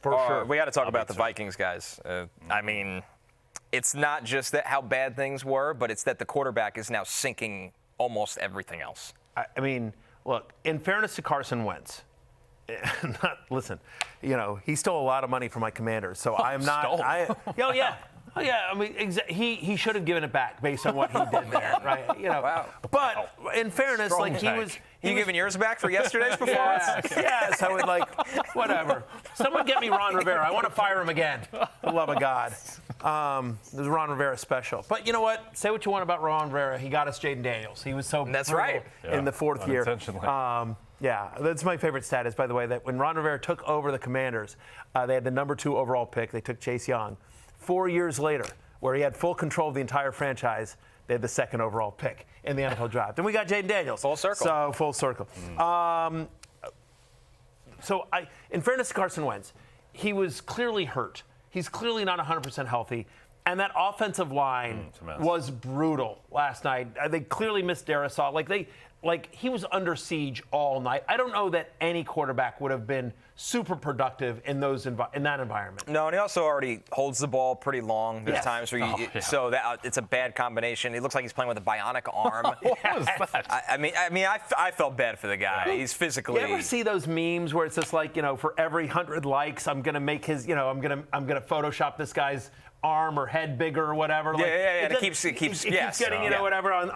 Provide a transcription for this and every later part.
For sure. We got to talk about the Vikings, guys. I mean, it's not just that how bad things were, but it's that the quarterback is now sinking almost everything else. I mean, look, in fairness to Carson Wentz, listen, he stole a lot of money from my Commanders, so I'm not. I mean, he should have given it back based on what he did there, right? Wow. But in fairness, Strong he was. You giving yours back for yesterday's performance? Yes, I would whatever. Someone get me Ron Rivera. I want to fire him again. For the love of God. This is Ron Rivera special. But you know what? Say what you want about Ron Rivera. He got us Jaden Daniels. He was so That's right. in the fourth year. Yeah, that's my favorite stat is, by the way, that when Ron Rivera took over the Commanders, they had the number 2 overall pick. They took Chase Young. 4 years later, where he had full control of the entire franchise, they had the 2nd overall pick in the NFL draft. And we got Jaden Daniels. Full circle. So, full circle. In fairness to Carson Wentz, he was clearly hurt. He's clearly not 100% healthy. And that offensive line was brutal last night. They clearly missed Darisaw. He was under siege all night. I don't know that any quarterback would have been super productive in that environment. No, and he also already holds the ball pretty long. There's times where so that it's a bad combination. It looks like he's playing with a bionic arm. What was that? I felt bad for the guy. He's physically. You ever see those memes where it's just for every 100 likes, I'm gonna make his, I'm gonna Photoshop this guy's arm or head bigger or whatever. And it keeps getting whatever on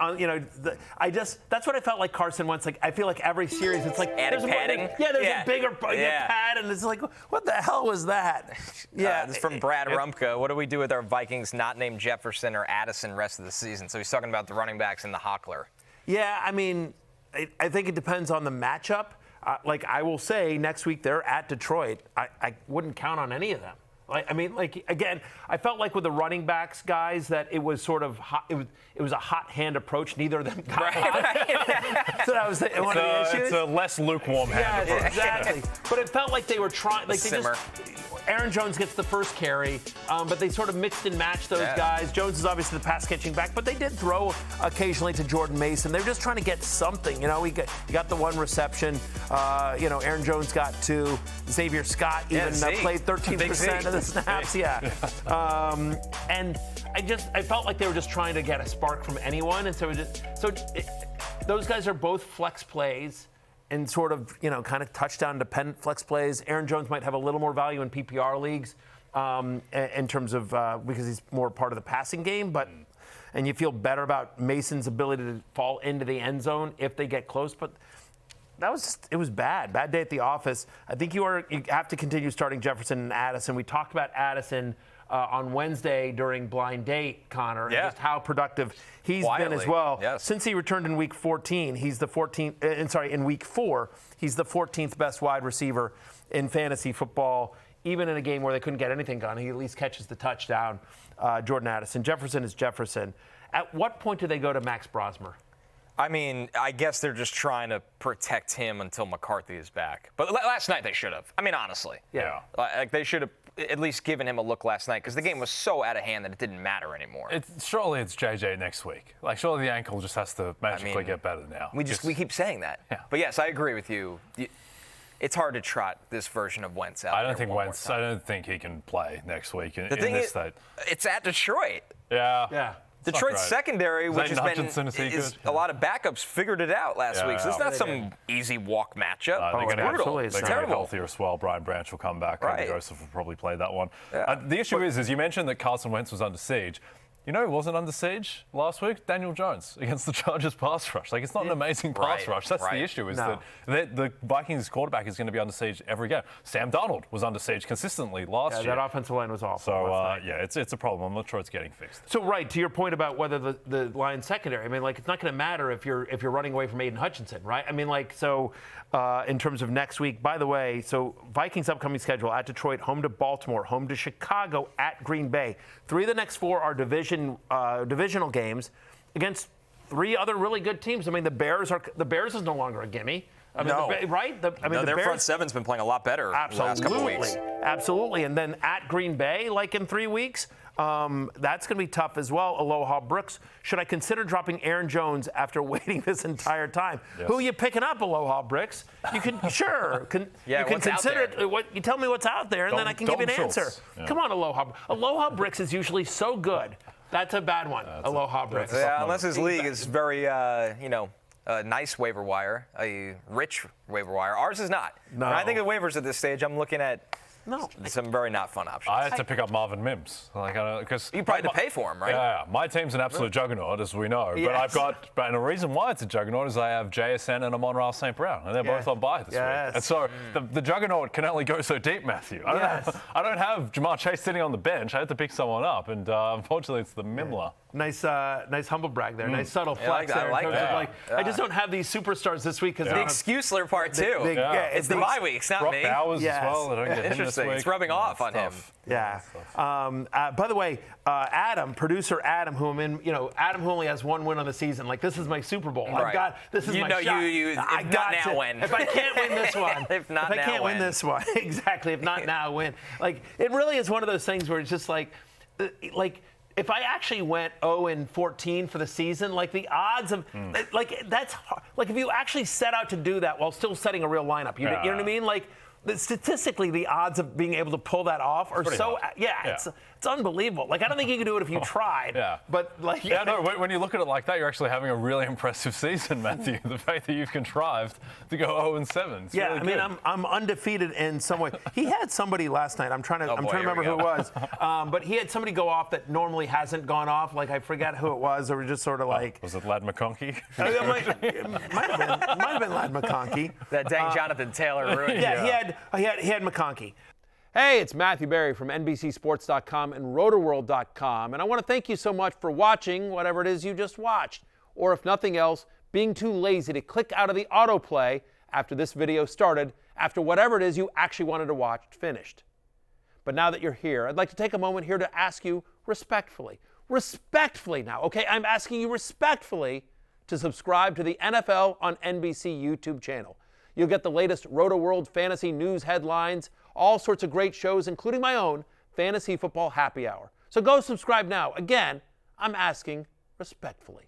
that's what I felt like Carson Wentz. I feel like every series it's like adding padding. There's a bigger pad, and it's like, what the hell was that? This is from Brad Rumka. What do we do with our Vikings not named Jefferson or Addison rest of the season? So he's talking about the running backs in the Hockler. Yeah, I mean, I think it depends on the matchup. I will say next week they're at Detroit. I wouldn't count on any of them. Again, I felt like with the running backs guys that it was sort of hot, it was a hot hand approach. Neither of them got hot. So that was one of the issues. It's a less lukewarm hand approach. Exactly. But it felt like they were trying. Aaron Jones gets the first carry, but they sort of mixed and matched those guys. Jones is obviously the pass catching back, but they did throw occasionally to Jordan Mason. They're just trying to get something. He got the one reception. Aaron Jones got 2. Xavier Scott even played 13% of the snaps. And I felt like they were just trying to get a spark from anyone, and those guys are both flex plays. And sort of, kind of touchdown-dependent flex plays. Aaron Jones might have a little more value in PPR leagues in terms of because he's more part of the passing game. And you feel better about Mason's ability to fall into the end zone if they get close. But it was bad. Bad day at the office. I think you have to continue starting Jefferson and Addison. We talked about Addison on Wednesday during Blind Date, Connor, and just how productive he's been as well. Yes. Since he returned in Week 14, he's the 14th. In Week 4, he's the 14th best wide receiver in fantasy football. Even in a game where they couldn't get anything done, he at least catches the touchdown. Jordan Addison. Jefferson is Jefferson. At what point do they go to Max Brosmer? I mean, I guess they're just trying to protect him until McCarthy is back. But last night they should have. I mean, honestly. Yeah. They should have at least given him a look last night because the game was so out of hand that it didn't matter anymore. Surely it's JJ next week. Surely the ankle just has to magically get better now. We keep saying that. Yeah. But yes, I agree with you. It's hard to trot this version of Wentz out. I don't think he can play next week in this state. It's at Detroit. Yeah. Detroit's secondary, which has been a lot of backups, figured it out last week. So it's not some easy walk matchup. They're brutal. It's terrible. Healthier as well. Brian Branch will come back. Right. Joseph will probably play that one. Yeah. The issue is you mentioned that Carson Wentz was under siege. You know who wasn't under siege last week? Daniel Jones against the Chargers pass rush. It's not an amazing pass rush. That's the issue, that the Vikings quarterback is going to be under siege every game. Sam Darnold was under siege consistently last year. That offensive line was awful. So, it's a problem. I'm not sure it's getting fixed. So, to your point about whether the Lions secondary, it's not going to matter if you're running away from Aiden Hutchinson, right? In terms of next week, by the way, Vikings upcoming schedule at Detroit, home to Baltimore, home to Chicago, at Green Bay. 3 of the next 4 are divisional games against 3 other really good teams. The Bears is no longer a gimme. Right? The their Bears, front seven's been playing a lot better the last couple of weeks. Absolutely. And then at Green Bay, in 3 weeks, That's going to be tough as well. Aloha Brooks. Should I consider dropping Aaron Jones after waiting this entire time? Yes. Who are you picking up, Aloha Brooks? You can sure. You can consider it. You tell me what's out there, and then I can give you an answer. Yeah. Come on, Aloha. Aloha Brooks is usually so good. That's a bad one. Aloha Brooks. Yeah, unless his league is very, nice waiver wire, a rich waiver wire. Ours is not. No. When I think of waivers at this stage, I'm looking at some very not fun options. I had to pick up Marvin Mims. Because you probably had to pay for him, right? Yeah, my team's an absolute juggernaut, as we know. Yes. But the reason why it's a juggernaut is I have JSN and Amon-Ra St. Brown, and they're both on bye this week. And so the juggernaut can only go so deep, Matthew. I don't have Jamar Chase sitting on the bench. I had to pick someone up, and unfortunately, it's the Mimler. Nice humble brag there. Nice subtle flex there. I just don't have these superstars this week because the Excuseler part too. It's the bye weeks, not Brock me. Bowers as well. I don't get him Interesting. this week. It's rubbing off on him. Yeah. By the way, producer Adam, who only has one win on the season. Like, this is my Super Bowl. Right. This is my shot. If not now, win. If I can't win this one. If I can't win this one. Exactly. If not now, win. Like, it really is one of those things where it's just like if I actually went 0-14 for the season, like the odds of that's hard. Like if you actually set out to do that while still setting a real lineup, you know what I mean? Like statistically, the odds of being able to pull that off are so it's unbelievable. Like I don't think you can do it if you tried. But like when you look at it like that, you're actually having a really impressive season, Matthew. The fact that you've contrived to go 0-7. Yeah, really I mean I'm undefeated in some way. He had somebody last night. I'm trying to remember who it was. But he had somebody go off that normally hasn't gone off. Like I forget who it was. Or just sort of like was it Ladd McConkey? It might have been Ladd McConkey. That dang Jonathan Taylor ruined. He had McConkey. Hey, it's Matthew Berry from NBCSports.com and Rotorworld.com, and I want to thank you so much for watching whatever it is you just watched, or if nothing else, being too lazy to click out of the autoplay after this video started, after whatever it is you actually wanted to watch finished. But now that you're here, I'd like to take a moment here to ask you respectfully now, okay? I'm asking you respectfully to subscribe to the NFL on NBC YouTube channel. You'll get the latest Roto-World fantasy news headlines, all sorts of great shows, including my own Fantasy Football Happy Hour. So go subscribe now. Again, I'm asking respectfully.